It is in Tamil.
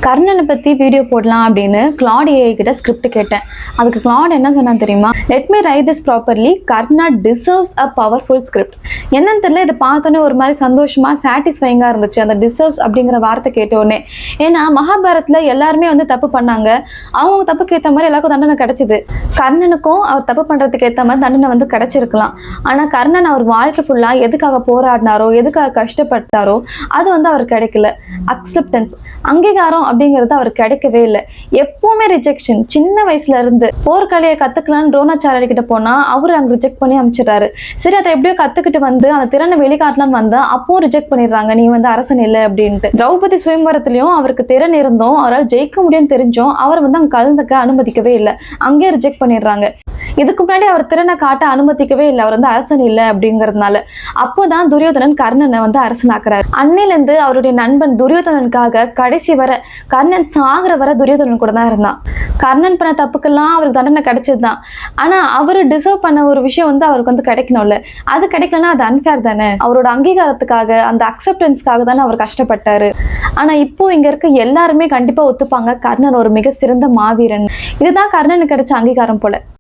கர்ணனை பற்றி வீடியோ போடலாம் அப்படின்னு கிளாட் ஏஐ கிட்ட ஸ்கிரிப்ட் கேட்டேன். அதுக்கு கிளாட் என்ன சொன்னான்னு தெரியுமா? Let me right this properly, Karna deserves a powerful script. என்னன்னு தெரியல, இதை பார்த்தோன்னே ஒரு மாதிரி சந்தோஷமா சாட்டிஸ்ஃபைங்காக இருந்துச்சு அந்த டிசர்வ்ஸ் அப்படிங்கிற வார்த்தை கேட்டோடனே. ஏன்னா மகாபாரத்தில் எல்லாருமே தப்பு பண்ணாங்க, அவங்க தப்புக்கு ஏற்ற மாதிரி எல்லாருக்கும் தண்டனை கிடைச்சிது. கர்ணனுக்கும் அவர் தப்பு பண்ணுறதுக்கு ஏற்ற மாதிரி தண்டனை கிடைச்சிருக்கலாம். ஆனால் கர்ணன் அவர் வாழ்க்கை ஃபுல்லாக எதுக்காக போராடினாரோ, எதுக்காக கஷ்டப்பட்டாரோ அது அவர் கிடைக்கல. அக்செப்டன்ஸ், அங்கீகாரம் அப்படிங்கிறது அவர் கிடைக்கவே இல்லை. எப்பவுமே ரிஜெக்ஷன். சின்ன வயசுல இருந்து போர்க்கலையை கத்துக்கலான்னு துரோணாச்சாரியர் கிட்ட போனா அவரு அங்க ரிஜெக்ட் பண்ணி அமைச்சிடறாரு. சரி, அதை எப்படியோ கத்துக்கிட்டு அந்த திறனை வெளிக்காட்டலான்னு வந்தா அப்பவும் ரிஜெக்ட் பண்ணிடுறாங்க, நீ அரசன் இல்லை அப்படின்ட்டு. திரௌபதி சுயம்பரத்திலையும் அவருக்கு திறன் இருந்தும் அவரால் ஜெயிக்க முடியும்னு தெரிஞ்சும் அவர் அங்க கலந்துக்க அனுமதிக்கவே இல்லை, அங்கே ரிஜெக்ட் பண்ணிடுறாங்க. இதுக்கு முன்னாடி அவர் திறனை காட்ட அனுமதிக்கவே இல்லை, அவர் அரசன் இல்லை அப்படிங்கிறதுனால. அப்போதான் துரியோதனன் கர்ணனை அரசனாக்குறாரு. அன்னிலிருந்து அவருடைய நண்பன் துரியோதனனுக்காக கடைசி வரை, கர்ணன் சாகுற வரை துரியோதனன் கூட தான் இருந்தான். கர்ணன் பண்ண தப்புக்கெல்லாம் அவருக்கு தண்டனை கிடைச்சதுதான். ஆனா அவரு டிசர்வ் பண்ண ஒரு விஷயம் அவருக்கு கிடைக்கணும்ல, அது கிடைக்கலன்னா அது அன்ஃபேர் தானே. அவரோட அங்கீகாரத்துக்காக, அந்த அக்செப்டன்ஸ்க்காக தானே அவர் கஷ்டப்பட்டாரு. ஆனா இப்போ இங்க இருக்க எல்லாருமே கண்டிப்பா ஒத்துப்பாங்க, கர்ணன் ஒரு மிக சிறந்த மாவீரன். இதுதான் கர்ணனுக்கு கிடைச்ச அங்கீகாரம் போல.